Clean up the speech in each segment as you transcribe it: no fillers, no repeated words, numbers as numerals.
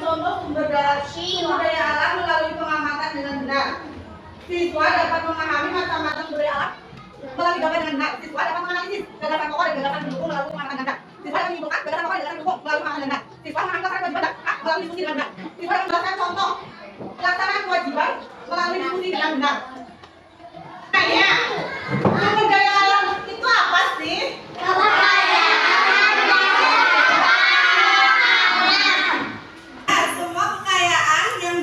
contoh sumber daya alam melalui pengamatan dengan benar. Siswa dapat memahami macam-macam sumber daya alam melalui gambar dengan benar. Siswa dapat menganalisis gagasan pokok dan gagasan pendukung melalui pengamatan dengan benar. Siswa dapat menyimpulkan gagasan pokok dan gagasan pendukung melalui pengamatan dengan benar. Siswa memahami kewajiban dan hak melalui diskusi dengan benar. Siswa dapat menjelaskan contoh pelaksanaan kewajiban melalui diskusi dengan benar. Tanya, sumber daya alam itu apa sih? Semua kekayaan yang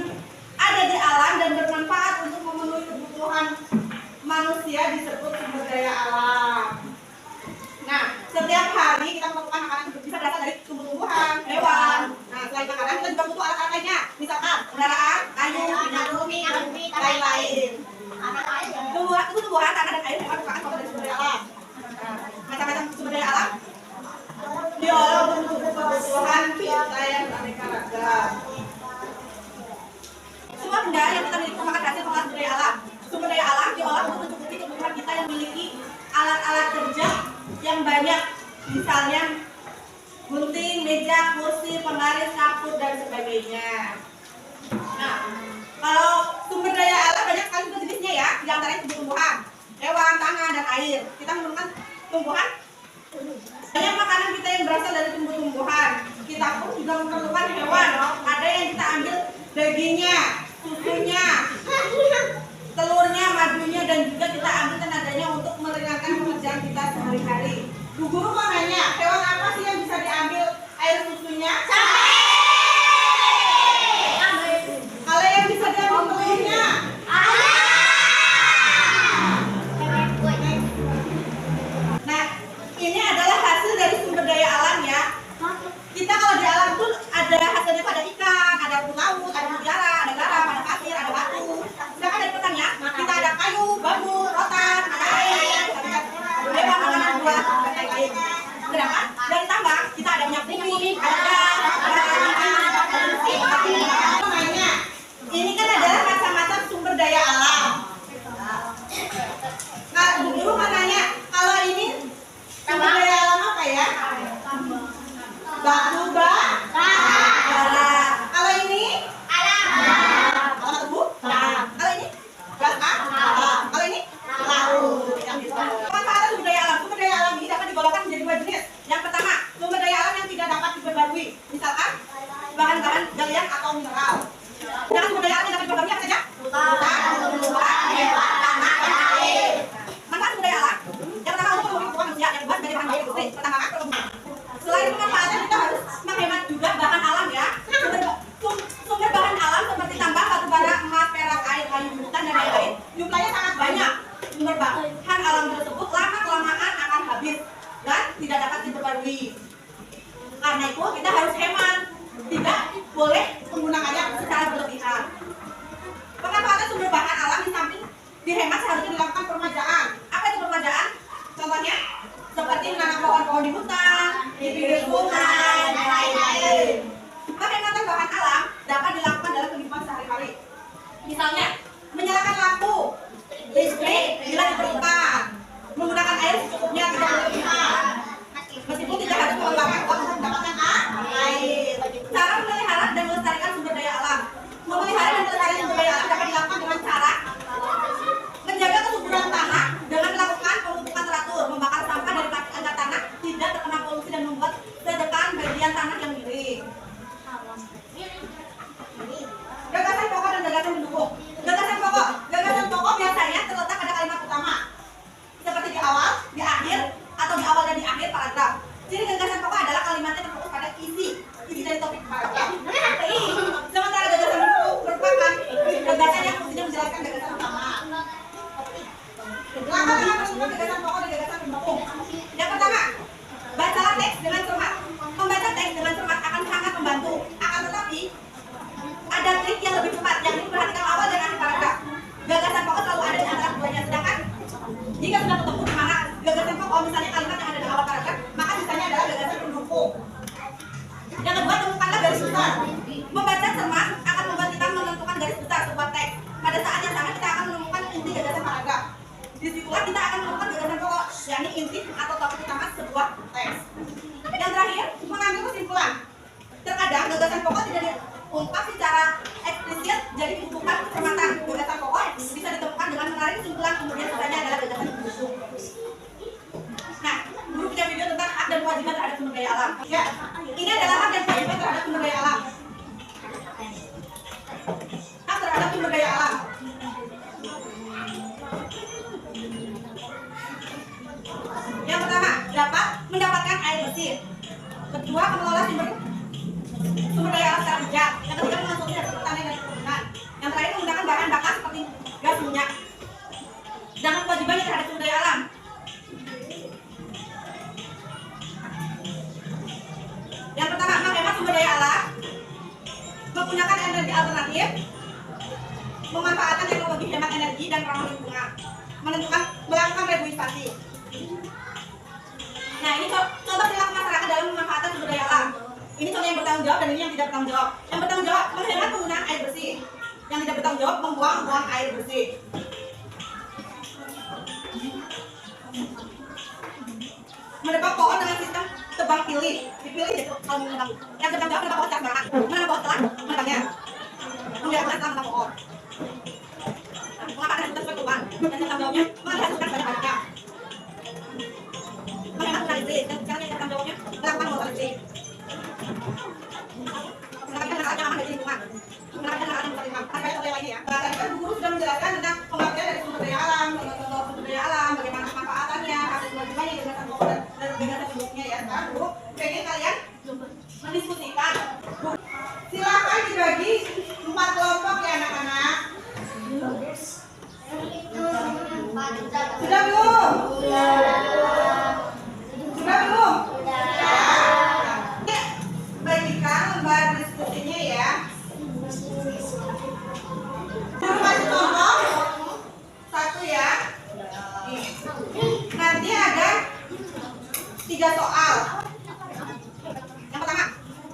ada di alam dan bermanfaat untuk memenuhi kebutuhan manusia disebut sumber daya alam. Nah, setiap hari kita melakukan makanan bisa berasal dari tumbuh-tumbuhan, hewan. Nah, selain makanan kita juga butuh alat-alat lainnya, misalkan kendaraan, kayu, minyak bumi, dan lain-lain. Tumbuhan, tanah, dan air memang merupakan sumber dari sumber daya alam. Macam-macam sumber daya alam diolah untuk kebutuhan kita yang beraneka ragam. Semua benda yang kita miliki merupakan hasil pengolahan sumber daya alam. Sumber daya alam diolah untuk mencukupi kebutuhan kita yang memiliki alat-alat kerja yang banyak, misalnya gunting, meja, kursi, penggaris, kapur, dan sebagainya. Nah, kalau sumber daya alam banyak sekali jenisnya ya, di antaranya tumbuh-tumbuhan, hewan, tanah, dan air. Kita menemukan tumbuhan, banyak makanan kita yang berasal dari tumbuh-tumbuhan. Kita pun juga memerlukan hewan. Ada yang kita ambil dagingnya, susunya, telurnya, madunya, dan juga kita ambil tenaganya untuk meringankan pekerjaan kita sehari-hari. Bu Guru mau nanya, hewan apa sih yang bisa diambil air susunya? Kalau yang bisa diambil telurnya? Nah, ini adalah hasil dari sumber daya alam ya. Kita kalau di alam tuh ada hasilnya, ada ikan, ada rumput laut, ada mutiara, ada garam, ada pasir, ada batu. Sedangkan dari petani kita ada kayu, bambu, rotan, ada air, ada hewan, makanan, buah, dan lain-lain. Sedangkan dari tambang kita ada minyak bumi, ada gas, ada namanya. Ini kan adalah macam-macam sumber daya alam. Nah, Bu Guru mau nanya, kalau ini sumber daya alam apa ya? Batu bara. Kalau ini alam. Kalau tebu? Kalau ini gas alam. Kalau ini laut. Manfaat sumber daya alam. Sumber daya alam ini dapat digolongkan menjadi dua jenis. Yang pertama, sumber daya alam yang tidak dapat diperbarui. Misalkan bahan-bahan galian atau mineral. Sedangkan sumber daya alam yang dapat diperbarui apa saja? Tumbuhan, hewan, tanah, dan air. Manfaat sumber daya alam. Yang pertama untuk memenuhi kebutuhan manusia yang dibuat dari bahan baku industri, pertambangan, perkebunan. Selain pemanfaatan, kita harus menghemat juga bahan alam ya. Sumber bahan alam seperti tambah, batu bara, emas, perak, air, kayu, hutan, dan lain-lain. Jumlahnya sangat banyak. Sumber bahan alam tersebut lama-kelamaan akan habis dan tidak dapat diperbarui. Karena itu kita harus hemat, tidak boleh menggunakannya secara berlebihan. Pemanfaatan sumber bahan alam di samping dihemat seharusnya dilakukan permajaan. Apa itu permajaan? Contohnya seperti menanam pohon-pohon di hutan, di pinggir sungai, dan lain-lain. Penghematan bahan alam dapat dilakukan dalam kehidupan sehari-hari. Misalnya, menyalakan lampu, listrik bila diperlukan, menggunakan air secukupnya tidak berlebihan. Meskipun tidak harus mengeluarkan uang untuk mendapatkan air. Cara memelihara dan melestarikan sumber daya alam. Memelihara dan melestarikan sumber daya alam dapat dilakukan dengan cara menjaga kesuburan tanah dengan melakukan pemupukan teratur, membakar sampah dari kaki agar tanah tidak terkena polusi dan membuat sedekan bagian tanah yang miring. Gagasan pokok dan gagasan pendukung. Gagasan pokok biasanya terletak pada kalimat utama, seperti di awal, di akhir, atau di awal dan di akhir paragraf. Jadi gagasan pokok adalah ungkap secara eksplisit, jadi bukan permataan. Gagasan pokok bisa ditemukan dengan menarik kesimpulan, kemudian sisanya adalah gagasan pendukung. Nah, dulu punya video tentang hak dan kewajiban terhadap sumber daya alam. Ya, ini adalah hak dan kewajiban terhadap sumber daya alam. Hak terhadap sumber daya alam. Yang pertama, dapat mendapatkan air bersih. Kedua, mengelola sumber daya alam secara bijak. Yang ketiga, mengonsumsi dari pertanian dan perkebunan. Yang terakhir, menggunakan bahan bakar seperti gas minyak. Sedangkan kewajibannya terhadap sumber daya alam. Yang pertama, menghemat sumber daya alam, menggunakan energi alternatif, memanfaatkan teknologi hemat energi dan ramah lingkungan, melakukan reboisasi. Nah, ini contoh perilaku masyarakat dalam memanfaatkan sumber daya alam. Ini contoh yang bertanggung jawab dan ini yang tidak bertanggung jawab. Yang bertanggung jawab menghemat penggunaan air bersih. Yang tidak bertanggung jawab membuang air bersih. Menebang pohon dengan sistem tebang pilih, dipilih itu kalau menebang. Yang bertanggung jawab menebang pohon secara sembarangan. Menebang pohon setelah menebangnya. Membiarkan setelah menebang pohon. Mengapa ada sesuatu keluar? Dan tanggung jawabnya menghasilkan banyak-banyaknya. Menghemat penggunaan listrik. Dan sekarang yang tanggung jawabnya melakukan motor listrik. Melakukan kendaraan yang aman dari lingkungan. Melakukan kendaraan yang motor lingkungan. Ada contoh lagi ya. Tadi kan Bu Guru sudah menjelaskan tentang pengertian dari sumber daya alam, contoh sumber daya alam, bagaimana pemanfaatannya, hasil kewajibannya, gagasan pokok dan gagasan pendukungnya ya. Sekarang Bu pengen kalian mendiskusikan. Silakan dibagi 4 kelompok ya anak-anak. Sudah belum? Sudah belum? Bagikan lembar diskusinya ya. Guru kasih contoh 1 ya. Nanti ada 3 soal. Yang pertama,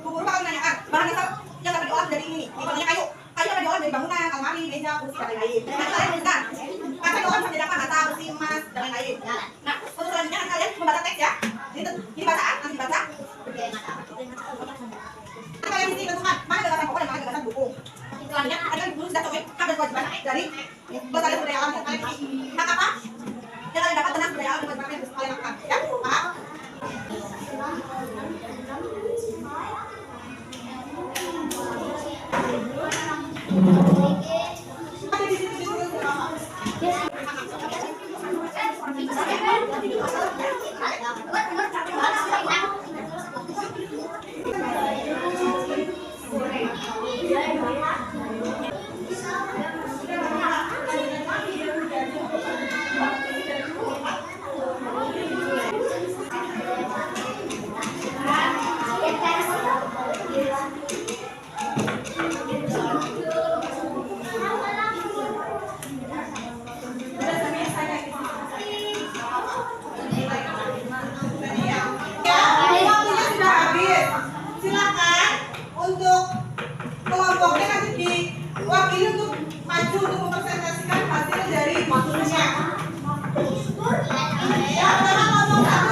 Bu Guru bakal menanyakan bahan dasar yang dapat diolah dari ini. Contohnya kayu. Kayu dapat diolah dari bangunan, almari, meja, kursi, dan lain-lain. Nanti kalian tuliskan. Kaca diolah bisa membedakan bata, besi, emas, dan lain-lain. Nah, untuk selanjutnya kalian membaca teks ya. Ini bacaan, nanti baca. Nanti kalian di sini tentukan mana gagasan pokok dan mana gagasan pendukung. Selanjutnya kalian dulu sudah coba hak dan kewajiban dari pelestarian sumber daya alam yang kalian miliki. Hak apa? Yang kalian dapat tentang sumber daya alam dan kewajiban yang harus kalian lakukan. Ya, paham? Ada di situ kelompoknya nanti diwakili untuk maju untuk mempresentasikan hasil dari maksudnya. Ya, pertama ngomong 1.